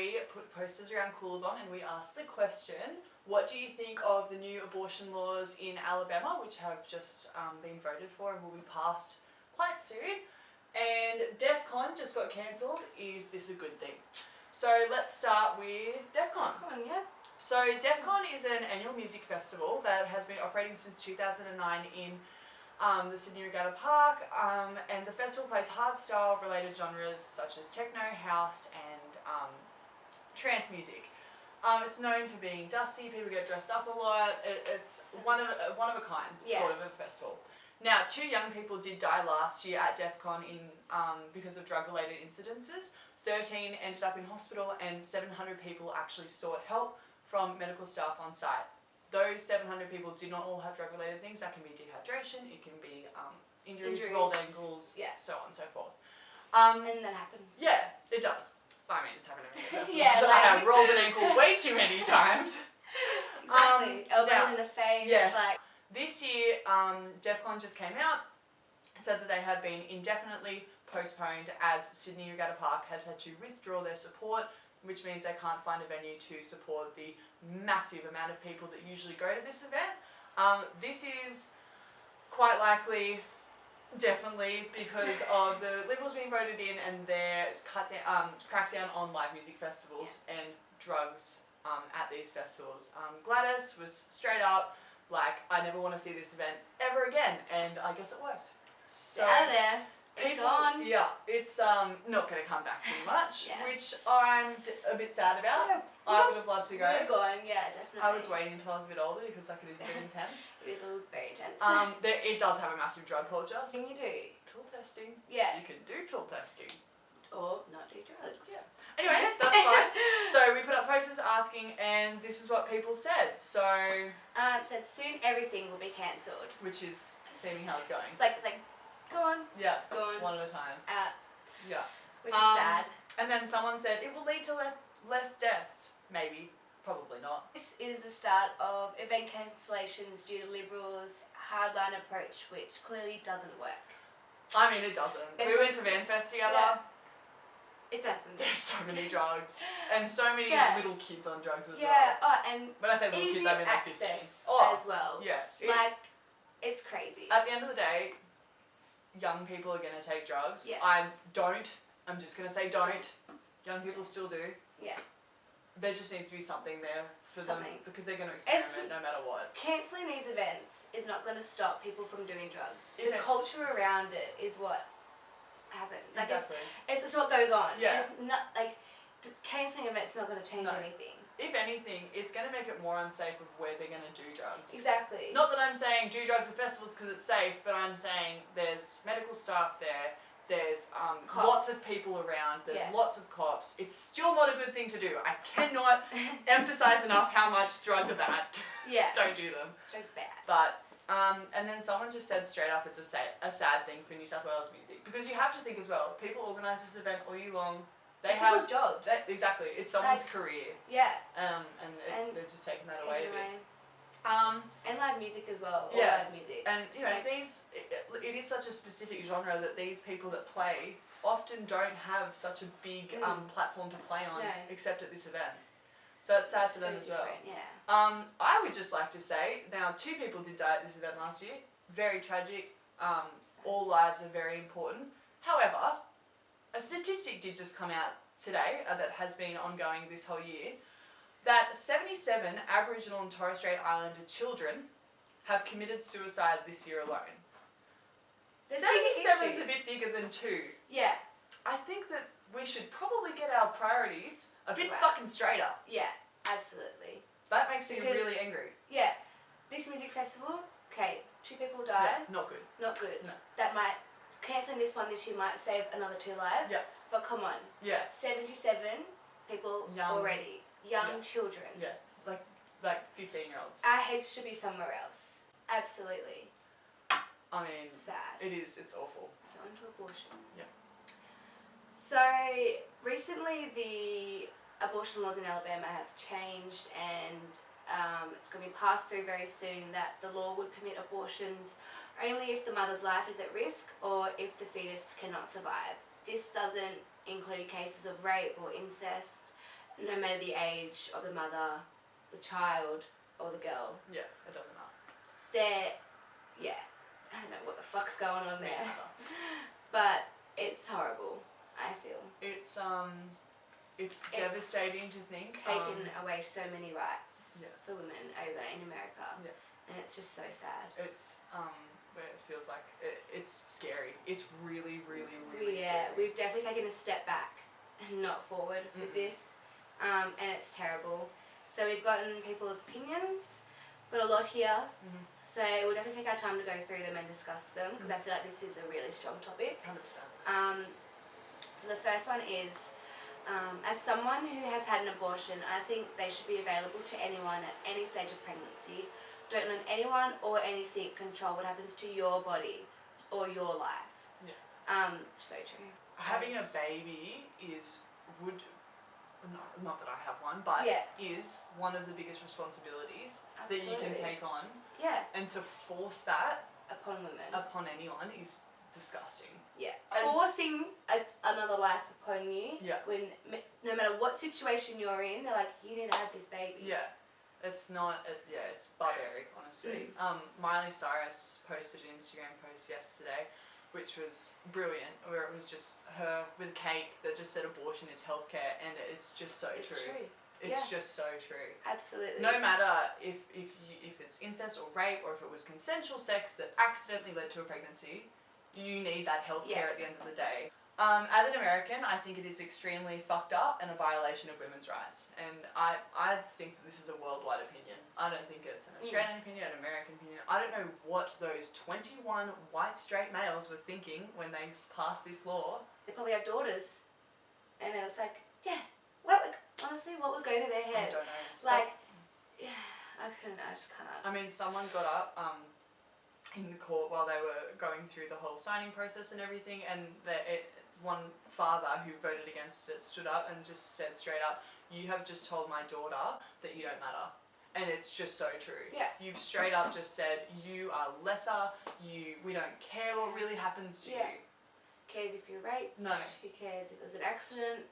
we put posters around Coolabong and we asked the question, what do you think of the new abortion laws in Alabama, which have just been voted for and will be passed quite soon? And Defqon just got cancelled. Is this a good thing? So let's start with Defqon. Yeah. So Defqon is an annual music festival that has been operating since 2009 in the Sydney Regatta Park, and the festival plays hardstyle related genres such as techno, house and trance music. It's known for being dusty, people get dressed up a lot, it's one of a kind sort of a festival. Now, 2 young people did die last year at Defqon because of drug related incidences. 13 ended up in hospital and 700 people actually sought help from medical staff on site. Those 700 people did not all have drug-related things. That can be dehydration, it can be injuries, rolled ankles, so on and so forth. And that happens. Yeah, it does. I mean, it's happened to me at festivals. Yeah, So like... I have rolled an ankle way too many times. Exactly. Elbows in the face. Yes. Like... This year, Defqon just came out, said that they have been indefinitely postponed as Sydney Regatta Park has had to withdraw their support, which means they can't find a venue to support the massive amount of people that usually go to this event. This is quite likely, definitely, because of the Liberals being voted in and their crackdown on live music festivals and drugs at these festivals. Gladys was straight up like, I never want to see this event ever again, and I guess it worked. So, out of there. It's gone. Yeah, it's not going to come back too much, which I'm a bit sad about. Yeah. I would have loved to go. We're going, yeah, definitely. I was waiting until I was a bit older because like, it is a bit intense. It is very intense. It does have a massive drug culture. What can you do? Pill testing. Yeah. You can do pill testing. Or not do drugs. Yeah. Anyway, that's fine. So we put up posters asking, and this is what people said. So. Said soon everything will be cancelled. Which is seeming how it's going. It's like, go on. Yeah. Go on. One at a time. Yeah. Which is sad. And then someone said it will lead to less deaths. Maybe. Probably not. This is the start of event cancellations due to Liberals' hardline approach, which clearly doesn't work. I mean, it doesn't. We went to VanFest together. It doesn't. There's so many drugs. And so many little kids on drugs as well. Yeah, and when I say little kids, I mean like 15. As well. Yeah. It's crazy. At the end of the day, young people are going to take drugs. Yeah. I'm just going to say don't. Young people still do. Yeah. There just needs to be something there for them because they're going to experiment no matter what. Cancelling these events is not going to stop people from doing drugs. The culture around it is what happens. Like exactly. It's just what goes on. Yeah. It's not like cancelling events is not going to change anything. If anything, it's going to make it more unsafe of where they're going to do drugs. Exactly. Not that I'm saying do drugs at festivals because it's safe, but I'm saying there's medical staff there. There's lots of people around. There's lots of cops. It's still not a good thing to do. I cannot emphasize enough how much drugs are bad. Yeah. Don't do them. Drugs bad. But and then someone just said straight up, it's a sad thing for New South Wales music because you have to think as well. People organise this event all year long. They it's have people's jobs. Exactly. It's someone's career. Yeah. And they've just taken that away a bit. And live music as well. Yeah. Live music. And you know, it is such a specific genre that these people that play often don't have such a big platform to play on except at this event. So it's sad for them as well. Yeah. I would just like to say, now 2 people did die at this event last year. Very tragic. All lives are very important. However, a statistic did just come out today that has been ongoing this whole year, that 77 Aboriginal and Torres Strait Islander children have committed suicide this year alone. 77 is a bit bigger than 2. Yeah. I think that we should probably get our priorities a bit fucking straighter. Yeah, absolutely. That makes me really angry. Yeah. This music festival, okay, 2 people died. Yeah, not good. Not good. No. That might, cancelling this one this year might save another 2 lives. Yeah. But come on. Yeah. 77 people already. Young children. Yeah. Like 15-year-olds. Our heads should be somewhere else. Absolutely. I mean, sad. It is. It's awful. So on to abortion. Yeah. So recently the abortion laws in Alabama have changed, and it's going to be passed through very soon that the law would permit abortions only if the mother's life is at risk or if the fetus cannot survive. This doesn't include cases of rape or incest, no matter the age of the mother, the child, or the girl. Yeah, it doesn't matter. I don't know what the fuck's going on Me there. neither. But it's horrible, I feel. It's devastating to think. Taken away so many rights Yeah. for women over in America. Yeah. And it's just so sad. It's where it feels like it's scary. It's really, really, really Yeah, scary. we've definitely taken a step back and not forward with this. And it's terrible. So we've gotten people's opinions, got a lot here. So we'll definitely take our time to go through them and discuss them, because I feel like this is a really strong topic. 100%. So the first one is, as someone who has had an abortion, I think they should be available to anyone at any stage of pregnancy. Don't let anyone or anything control what happens to your body or your life. Yeah. So true. Having a baby would, not that I have one, but is one of the biggest responsibilities that you can take on. Yeah. And to force that upon women, upon anyone, is disgusting. Yeah. Forcing another life upon you. Yeah. When no matter what situation you're in, they're like, you need to have this baby. Yeah. It's not. It's barbaric, honestly. Miley Cyrus posted an Instagram post yesterday, which was brilliant, where it was just her with cake that just said abortion is healthcare, and it's just so true. It's just so true. Absolutely. No matter if it's incest or rape, or if it was consensual sex that accidentally led to a pregnancy, you need that healthcare at the end of the day. As an American, I think it is extremely fucked up and a violation of women's rights. And I think that this is a worldwide opinion. I don't think it's an Australian opinion, an American opinion. I don't know what those 21 white straight males were thinking when they passed this law. They probably have daughters, and it was like, honestly, what was going through their head? I don't know. I just can't. I mean, someone got up in the court while they were going through the whole signing process and everything, and one father who voted against it stood up and just said straight up, "You have just told my daughter that you don't matter." And it's just so true. Yeah. You've straight up just said, you are lesser, we don't care what really happens to you. Who cares if you're raped? No. Who cares if it was an accident?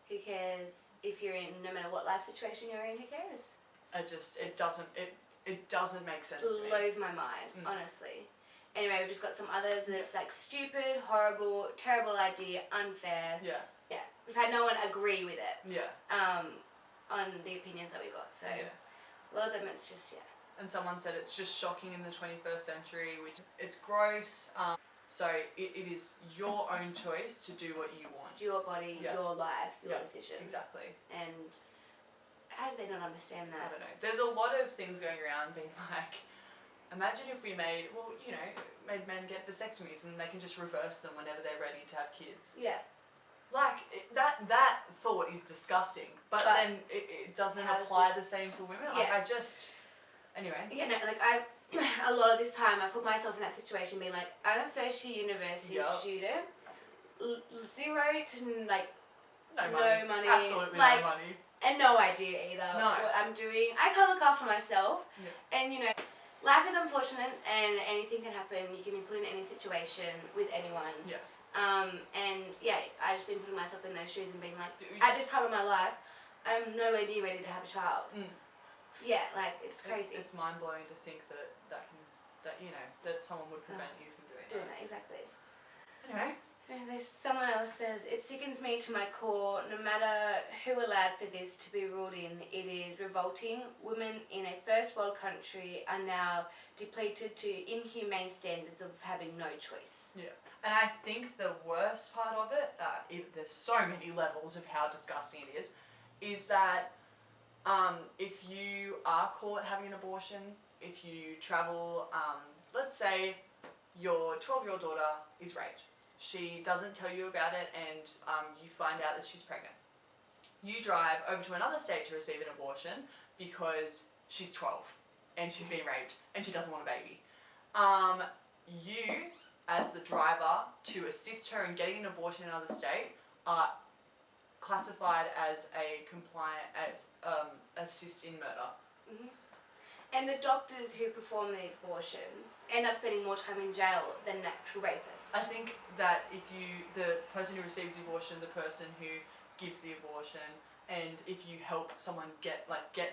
Who cares if you're in, no matter what life situation you're in, who cares? It doesn't make sense to me. It blows my mind, honestly. Anyway, we've just got some others that's like stupid, horrible, terrible idea, unfair. Yeah. Yeah. We've had no one agree with it. Yeah. On the opinions that we got. So a lot of them it's just And someone said it's just shocking in the 21st century, which it's gross. So it is your own choice to do what you want. It's your body, your life, your decision. Exactly. And how do they not understand that? I don't know. There's a lot of things going around being like, imagine if we made men get vasectomies and they can just reverse them whenever they're ready to have kids. Yeah. Like, that thought is disgusting. But then it doesn't apply the same for women. Like, anyway. Yeah, no, like a lot of this time I put myself in that situation being like, I'm a first year university student, zero to like no money. Absolutely like, no money. And no idea either what I'm doing. I can't look after myself. And life is unfortunate and anything can happen. You can be put in any situation with anyone. And I just been putting myself in those shoes and being like, at this time of my life, I'm nowhere near ready to have a child. Yeah, like it's crazy. It's mind blowing to think that someone would prevent you from doing that. Exactly. Anyway. There's someone else says, it sickens me to my core, no matter who allowed for this to be ruled in, it is revolting. Women in a first world country are now depleted to inhumane standards of having no choice. Yeah, and I think the worst part of it, there's so many levels of how disgusting it is that if you are caught having an abortion, if you travel, let's say your 12-year-old daughter is raped. She doesn't tell you about it and you find out that she's pregnant. You drive over to another state to receive an abortion because she's 12 and she's been raped and she doesn't want a baby. You, as the driver, to assist her in getting an abortion in another state, are classified as assist in murder. And the doctors who perform these abortions end up spending more time in jail than an actual rapist. I think that the person who receives the abortion, the person who gives the abortion, and if you help someone get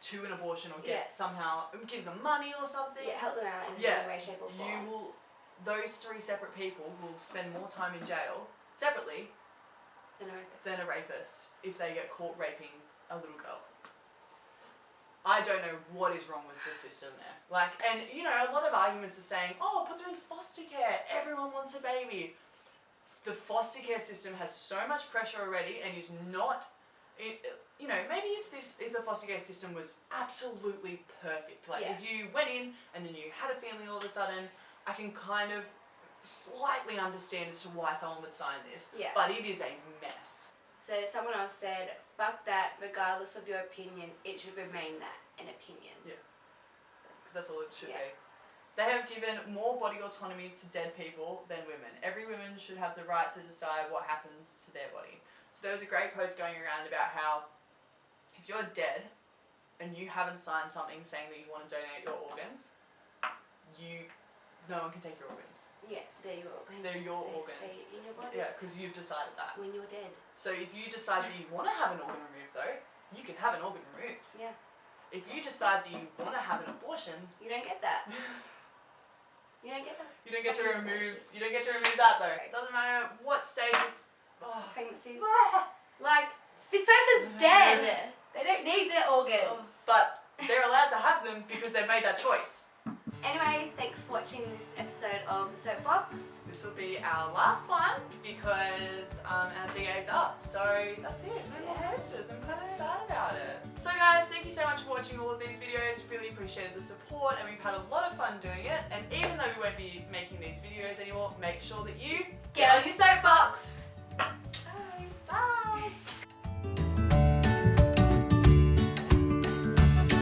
to an abortion or Yeah. get somehow give them money or something, Yeah, help them out in Yeah, any way, shape or form. those 3 separate people will spend more time in jail separately Than a rapist if they get caught raping a little girl. I don't know what is wrong with the system there. And a lot of arguments are saying, oh, put them in foster care. Everyone wants a baby. The foster care system has so much pressure already and is not, maybe if the foster care system was absolutely perfect. Yeah. If you went in and then you had a family all of a sudden, I can kind of slightly understand as to why someone would sign this. Yeah. But it is a mess. So someone else said, fuck that, regardless of your opinion, it should remain that, an opinion. Yeah. So, Because that's all it should Yeah. be. They have given more body autonomy to dead people than women. Every woman should have the right to decide what happens to their body. So there was a great post going around about how if you're dead and you haven't signed something saying that you want to donate your organs, no one can take your organs. yeah, they're your organs. They're your They organs. stay in your body Yeah, because you've decided that. when you're dead. So if you decide that you want to have an organ removed though, you can have an organ removed. Yeah. If you decide that you want to have an abortion, You don't get that. You don't get that. you don't get to Fucking remove. abortion. You don't get to remove that though. Right. It doesn't matter what stage of. Oh. Pregnancy. Ah. Like, this person's dead. They don't need their organs. But they're allowed to have them because they've made that choice. Anyway, thanks for watching this episode of the Soapbox. This will be our last one because our DA's up. So that's it. No more Yeah. posters. I'm kind of excited about it. So guys, thank you so much for watching all of these videos. We really appreciated the support and we've had a lot of fun doing it. And even though we won't be making these videos anymore, make sure that you Get on your soapbox.